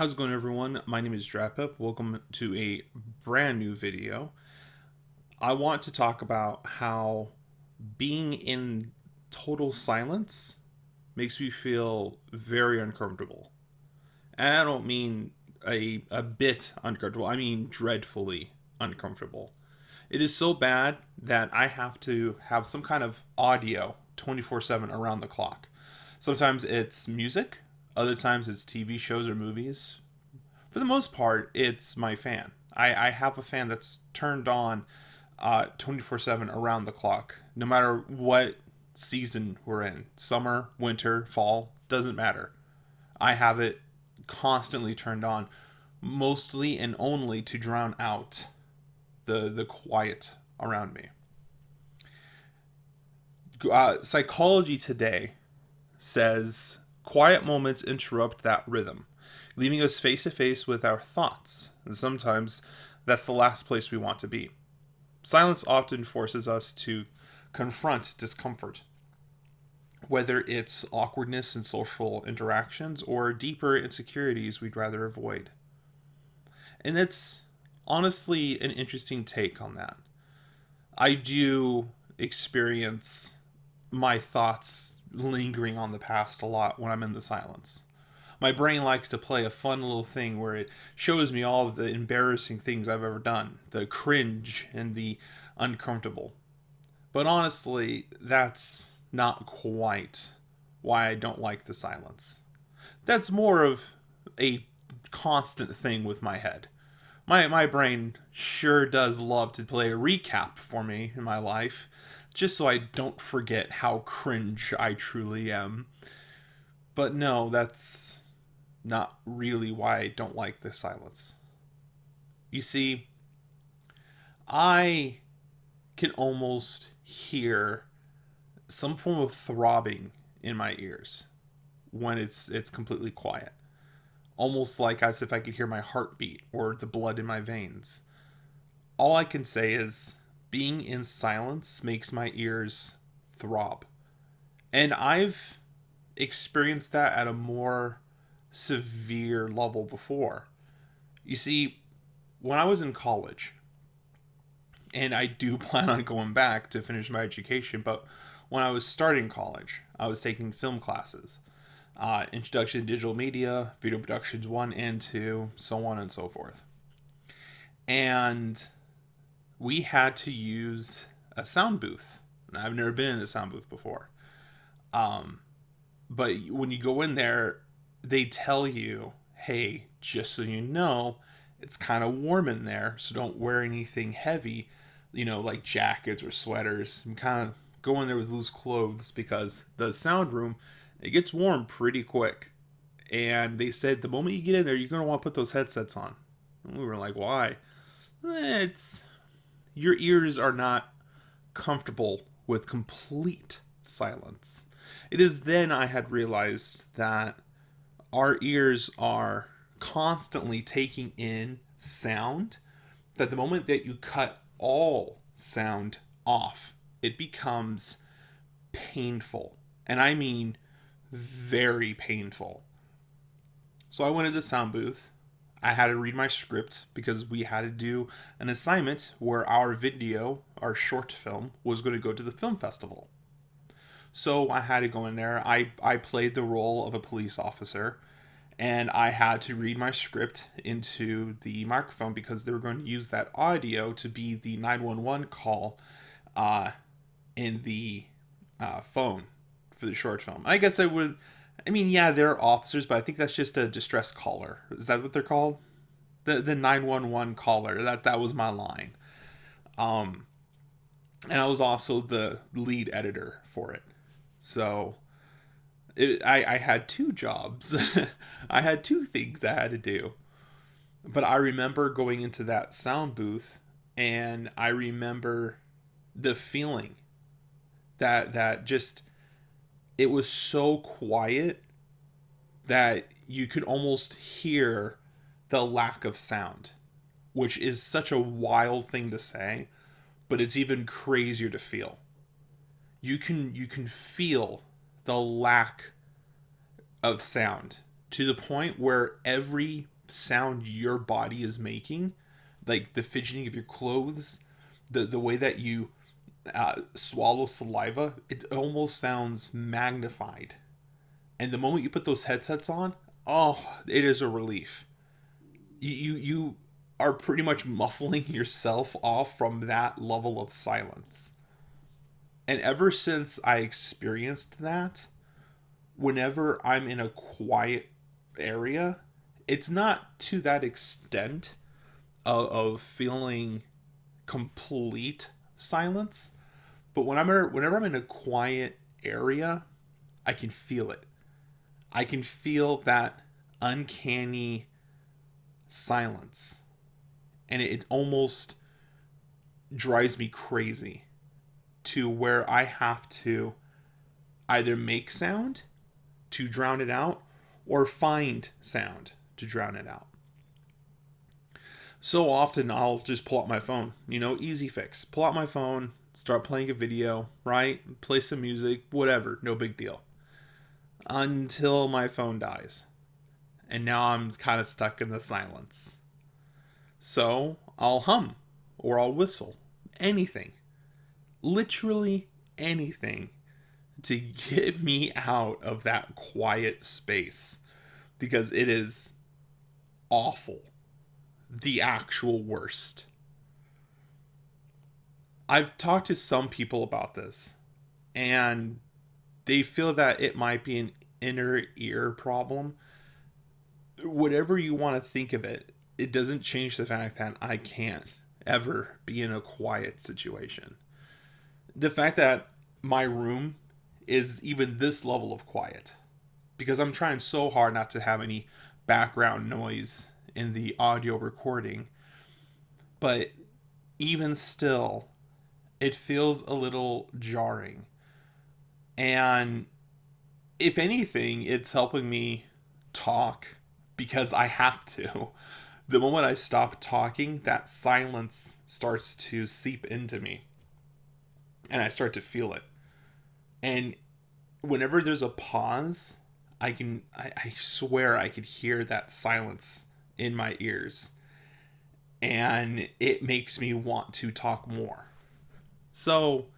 How's it going, everyone? My name is DrapPep. Welcome to a brand new video. I want to talk about how being in total silence makes me feel very uncomfortable. And I don't mean a bit uncomfortable, I mean dreadfully uncomfortable. It is so bad that I have to have some kind of audio 24/7 around the clock. Sometimes it's music, other times it's TV shows or movies. For the most part, it's my fan. I have a fan that's turned on 24/7 around the clock, no matter what season we're in, summer, winter, fall, doesn't matter. I have it constantly turned on, mostly and only to drown out the quiet around me. Psychology Today says quiet moments interrupt that rhythm, leaving us face to face with our thoughts, and sometimes that's the last place we want to be. Silence often forces us to confront discomfort, whether it's awkwardness in social interactions or deeper insecurities we'd rather avoid. And it's honestly an interesting take on that. I do experience my thoughts lingering on the past a lot when I'm in the silence. My brain likes to play a fun little thing where it shows me all of the embarrassing things I've ever done, the cringe and the uncomfortable. But honestly, that's not quite why I don't like the silence. That's more of a constant thing with my head. My brain sure does love to play a recap for me in my life, just so I don't forget how cringe I truly am. But no, that's not really why I don't like the silence. You see, I can almost hear some form of throbbing in my ears when it's completely quiet. Almost like as if I could hear my heartbeat or the blood in my veins. All I can say is being in silence makes my ears throb. And I've experienced that at a more severe level before. You see, when I was in college, and I do plan on going back to finish my education, but when I was starting college, I was taking film classes. Introduction to Digital Media, Video Productions 1 and 2, so on and so forth. And we had to use a sound booth. And I've never been in a sound booth before. But when you go in there, they tell you, hey, just so you know, it's kind of warm in there, so don't wear anything heavy, like jackets or sweaters. And kind of go in there with loose clothes because the sound room, it gets warm pretty quick. And they said the moment you get in there, you're going to want to put those headsets on. And we were like, why? It's your ears are not comfortable with complete silence. It is then I had realized that our ears are constantly taking in sound, that the moment that you cut all sound off, it becomes painful. And I mean very painful. So I went to the sound booth. I had to read my script because we had to do an assignment where our video, our short film, was going to go to the film festival. So I had to go in there. I played the role of a police officer, and I had to read my script into the microphone because they were going to use that audio to be the 911 call in the phone for the short film. I guess I would. I mean, yeah, they're officers, but I think that's just a distress caller. Is that what they're called? The 911 caller. That was my line. And I was also the lead editor for it. So I had two jobs. I had two things I had to do. But I remember going into that sound booth, and I remember the feeling that just it was so quiet that you could almost hear the lack of sound, which is such a wild thing to say, but it's even crazier to feel. You can feel the lack of sound. to the point where every sound your body is making, like the fidgeting of your clothes, the way that you swallow saliva, it almost sounds magnified. And the moment you put those headsets on, oh, it is a relief. You are pretty much muffling yourself off from that level of silence. And ever since I experienced that, whenever I'm in a quiet area, it's not to that extent of feeling complete silence, but whenever I'm in a quiet area, I can feel it. I can feel that uncanny silence, and it almost drives me crazy to where I have to either make sound to drown it out or find sound to drown it out. So often I'll just pull out my phone, easy fix. Pull out my phone, start playing a video, right? Play some music, whatever, no big deal. Until my phone dies. And now I'm kind of stuck in the silence. So I'll hum or I'll whistle. Anything. Literally anything to get me out of that quiet space. Because it is awful. The actual worst. I've talked to some people about this, and they feel that it might be an inner ear problem. Whatever you want to think of it, it doesn't change the fact that I can't ever be in a quiet situation. The fact that my room is even this level of quiet, because I'm trying so hard not to have any background noise in the audio recording, but even still, it feels a little jarring. And if anything, it's helping me talk because I have to. The moment I stop talking, that silence starts to seep into me, and I start to feel it. And whenever there's a pause, I swear I could hear that silence in my ears, and it makes me want to talk more. So,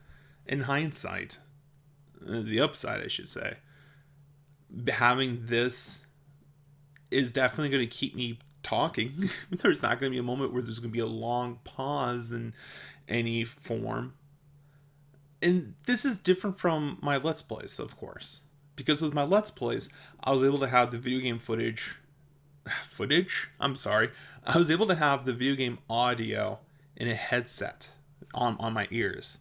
in hindsight, the upside, I should say, having this is definitely going to keep me talking. There's not going to be a moment where there's going to be a long pause in any form. And this is different from my Let's Plays, of course. Because with my Let's Plays, I was able to have the video game footage? I'm sorry. I was able to have the video game audio in a headset on my ears.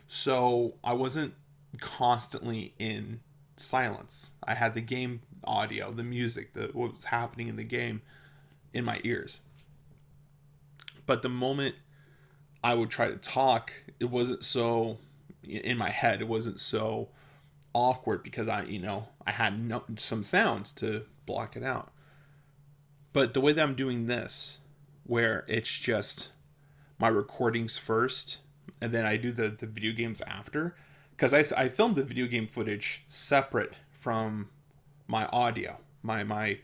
So I wasn't constantly in silence. I had the game audio, the music, what was happening in the game in my ears. But the moment I would try to talk, it wasn't so in my head. It wasn't so awkward because I had some sounds to block it out. But the way that I'm doing this, where it's just my recordings first, and then I do the video games after, because I filmed the video game footage separate from my audio, my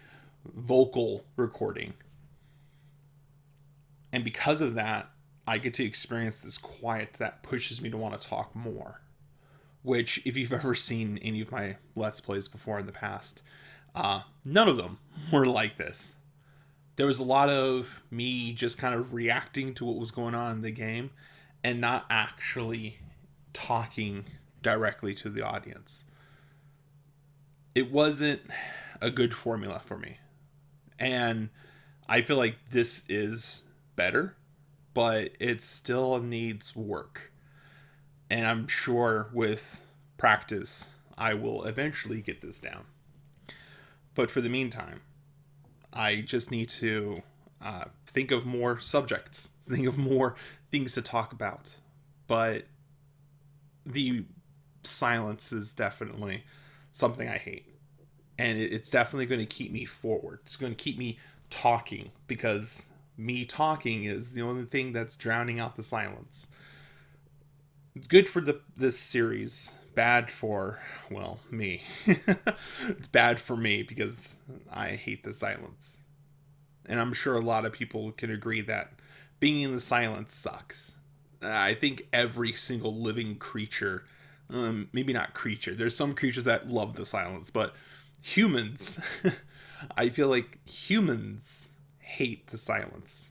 vocal recording. And because of that, I get to experience this quiet that pushes me to want to talk more. Which, if you've ever seen any of my Let's Plays before in the past, none of them were like this. There was a lot of me just kind of reacting to what was going on in the game and not actually talking directly to the audience. It wasn't a good formula for me. And I feel like this is better, but it still needs work. And I'm sure with practice, I will eventually get this down. But for the meantime, I just need to think of more subjects, think of more things to talk about. But the silence is definitely something I hate. And it's definitely going to keep me forward. It's going to keep me talking, because me talking is the only thing that's drowning out the silence. It's good for this series, bad for, well, me. It's bad for me because I hate the silence. And I'm sure a lot of people can agree that being in the silence sucks. I think every single living creature, maybe not creature, there's some creatures that love the silence, but humans, I feel like humans hate the silence.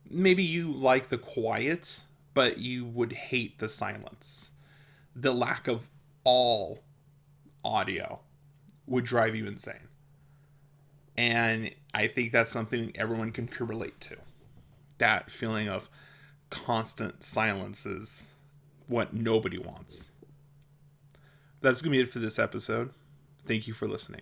Maybe you like the quiet, but you would hate the silence. The lack of all audio would drive you insane. And I think that's something everyone can relate to. That feeling of constant silence is what nobody wants. That's going to be it for this episode. Thank you for listening.